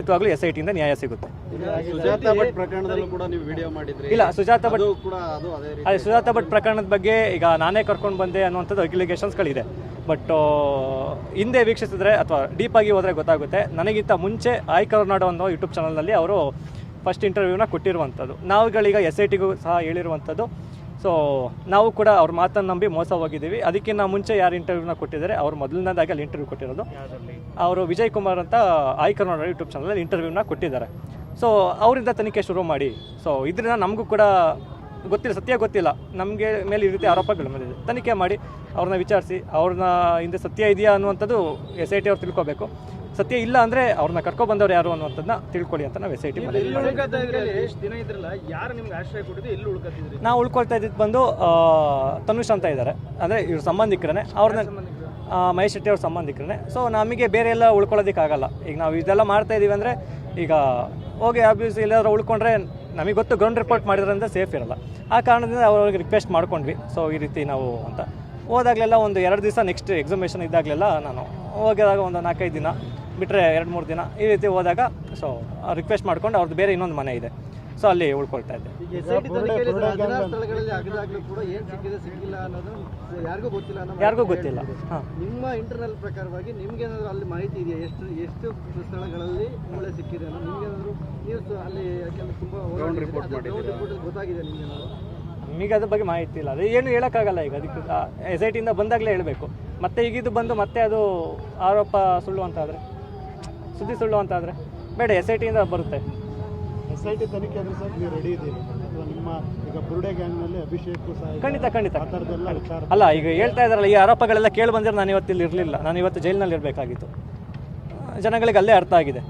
ಖಂಡಿತವಾಗ್ಲೂ SIT ಇಂದ ನ್ಯಾಯ ಸಿಗುತ್ತೆ. ಸುಜಾತಾ ಭಟ್ ಪ್ರಕರಣದಲ್ಲೂ ಕೂಡ ನೀವು ವಿಡಿಯೋ ಮಾಡಿದ್ರಿ. ಇಲ್ಲ, ಸುಜಾತಾ ಭಟ್ ಕೂಡ ಅದು ಅದೇ ರೀತಿ. ಅದೇ ಸುಜಾತಾ ಭಟ್ ಪ್ರಕರಣದ ಬಗ್ಗೆ ಈಗ ನಾನೇ ಕರ್ಕೊಂಡು ಬಂದೆ ಅನ್ನುವಂಥದ್ದು ಅಲಿಗೇಷನ್ಸ್ಗಳಿದೆ. ಬಟ್ ಹಿಂದೆ ವೀಕ್ಷಿಸಿದ್ರೆ ಅಥವಾ ಡೀಪಾಗಿ ಹೋದರೆ ಗೊತ್ತಾಗುತ್ತೆ. ನನಗಿಂತ ಮುಂಚೆ ಆಯ್ ಕರ್ನಾಡು ಅನ್ನೋ ಯೂಟ್ಯೂಬ್ ಚಾನಲ್ನಲ್ಲಿ ಅವರು ಫಸ್ಟ್ ಇಂಟರ್ವ್ಯೂನ ಕೊಟ್ಟಿರುವಂಥದ್ದು. ನಾವುಗಳೀಗ SITಗೂ ಸಹ ಹೇಳಿರುವಂಥದ್ದು. ಸೊ ನಾವು ಕೂಡ ಅವ್ರ ಮಾತನ್ನು ನಂಬಿ ಮೋಸ ಹೋಗಿದ್ದೀವಿ. ಅದಕ್ಕಿಂತ ಮುಂಚೆ ಯಾರು ಇಂಟರ್ವ್ಯೂನ ಕೊಟ್ಟಿದ್ದಾರೆ ಅವರು ಮೊದಲನೇದಾಗಿ ಅಲ್ಲಿ ಇಂಟರ್ವ್ಯೂ ಕೊಟ್ಟಿರೋದು. ಅವರು ವಿಜಯ್ ಕುಮಾರ್ ಅಂತ ಆಯ್ ಕರ್ನಾಡು ಯೂಟ್ಯೂಬ್ ಚಾನಲಲ್ಲಿ ಇಂಟರ್ವ್ಯೂನ ಕೊಟ್ಟಿದ್ದಾರೆ. ಸೊ ಅವರಿಂದ ತನಿಖೆ ಶುರು ಮಾಡಿ. ಸೊ ಇದರಿಂದ ನಮಗೂ ಕೂಡ ಗೊತ್ತಿಲ್ಲ, ಸತ್ಯ ಗೊತ್ತಿಲ್ಲ, ನಮಗೆ ಮೇಲೆ ಈ ರೀತಿ ಆರೋಪಗಳು ಬಂದಿದೆ. ತನಿಖೆ ಮಾಡಿ ಅವ್ರನ್ನ ವಿಚಾರಿಸಿ ಅವ್ರನ್ನ ಹಿಂದೆ ಸತ್ಯ ಇದೆಯಾ ಅನ್ನುವಂಥದ್ದು SIT ಅವ್ರು ತಿಳ್ಕೊಬೇಕು. ಸತ್ಯ ಇಲ್ಲ ಅಂದರೆ ಅವ್ರನ್ನ ಕರ್ಕೊಬಂದವ್ರು ಯಾರು ಅನ್ನುವಂಥದ್ದನ್ನ ತಿಳ್ಕೊಳ್ಳಿ ಅಂತ ನಾವು SIT ಮಾಡಿ. ನಾವು ಉಳ್ಕೊಳ್ತಾ ಇದ್ದಿದ್ದು ಬಂದು ತನುಷ್ ಅಂತ ಇದ್ದಾರೆ, ಅಂದರೆ ಇವ್ರ ಸಂಬಂಧಿಕರೇ, ಅವ್ರನ್ನ ಮಹೇಶ್ ಶೆಟ್ಟಿ ಅವ್ರ ಸಂಬಂಧಿಕರೇ. ಸೊ ನಮಗೆ ಬೇರೆ ಎಲ್ಲ ಉಳ್ಕೊಳ್ಳೋದಕ್ಕಾಗಲ್ಲ. ಈಗ ನಾವು ಇದೆಲ್ಲ ಮಾಡ್ತಾ ಇದ್ದೀವಿ ಅಂದರೆ ಈಗ ಹೋಗಿ ಆಬ್ವಿಯಸ್ ಎಲ್ಲಾದ್ರೂ ಉಳ್ಕೊಂಡ್ರೆ ನಮಗೆ ಗೊತ್ತು ಗ್ರೌಂಡ್ ರಿಪೋರ್ಟ್ ಮಾಡಿದ್ರಿಂದ ಸೇಫ್ ಇರಲ್ಲ. ಆ ಕಾರಣದಿಂದ ಅವ್ರಿಗೆ ರಿಕ್ವೆಸ್ಟ್ ಮಾಡ್ಕೊಂಡ್ವಿ. ಸೊ ಈ ರೀತಿ ನಾವು ಅಂತ ಹೋದಾಗಲೆಲ್ಲ ಒಂದು 2 ದಿವಸ ನೆಕ್ಸ್ಟ್ ಎಕ್ಸಾಮಿನೇಷನ್ ಇದ್ದಾಗಲೆಲ್ಲ ನಾನು ಹೋಗಿದಾಗ ಒಂದು 4-5 ದಿನ ಬಿಟ್ಟರೆ 2-3 ದಿನ ಈ ರೀತಿ ಹೋದಾಗ ಸೊ ರಿಕ್ವೆಸ್ಟ್ ಮಾಡ್ಕೊಂಡು ಅವ್ರದ್ದು ಬೇರೆ ಇನ್ನೊಂದು ಮನೆ ಇದೆ, ಸೊ ಅಲ್ಲಿ ಉಳ್ಕೊಳ್ತಾ ಇದ್ದೆ. ಯಾರಿಗೂ ಗೊತ್ತಿಲ್ಲ. ಹಾಂ, ನಿಮ್ಮ ಇಂಟರ್ನಲ್ ಪ್ರಕಾರವಾಗಿ ನಿಮ್ಗೇನಾದ್ರು ಅಲ್ಲಿ ಮಾಹಿತಿ ಇದೆಯಾ? ಎಷ್ಟು ಸ್ಥಳಗಳಲ್ಲಿ ಮೂಳೆ ಸಿಕ್ಕಿದೆ ಅನ್ನೋ ನಿಮ್ಗೇನಾದ್ರು ನೀವು ಅಲ್ಲಿ ತುಂಬ ರಿಪೋರ್ಟ್ ಗೊತ್ತಾಗಿದೆ ನಿಮ್ಗೇನಾದ್ರು? ನಮಗೆ ಅದ್ರ ಬಗ್ಗೆ ಮಾಹಿತಿ ಇಲ್ಲ. ಅದು ಏನು ಹೇಳೋಕ್ಕಾಗಲ್ಲ. ಈಗ ಅದಕ್ಕೆ SIT ಇಂದ ಬಂದಾಗಲೇ ಹೇಳಬೇಕು. ಮತ್ತೆ ಈಗಿದು ಬಂದು ಮತ್ತೆ ಅದು ಆರೋಪ ಸುಳ್ಳು ಅಂತಾದರೆ, ಸುದ್ದಿ ಸುಳ್ಳು ಅಂತಾದರೆ ಬೇಡ, SIT ಇಂದ ಬರುತ್ತೆ. SIT ತನಿಖೆ ಆದರೆ ಸರ್ ನೀವು ರೆಡಿ ಇದ್ದೀರಿ? ನಿಮ್ಮ ಈಗ ಬುರುಡೆ ಗ್ಯಾಂಗ್ನಲ್ಲಿ ಅಭಿಷೇಕ್ ಖಂಡಿತ ಅಲ್ಲ, ಈಗ ಹೇಳ್ತಾ ಇದ್ದಾರಲ್ಲ, ಈ ಆರೋಪಗಳೆಲ್ಲ ಕೇಳಿ ಬಂದರೆ ನಾನು ಇವತ್ತು ಇಲ್ಲಿ ಇರಲಿಲ್ಲ, ನಾನು ಇವತ್ತು ಜೈಲಿನಲ್ಲಿ ಇರಬೇಕಾಗಿತ್ತು. ಜನಗಳಿಗೆ ಅಲ್ಲೇ ಅರ್ಥ ಆಗಿದೆ.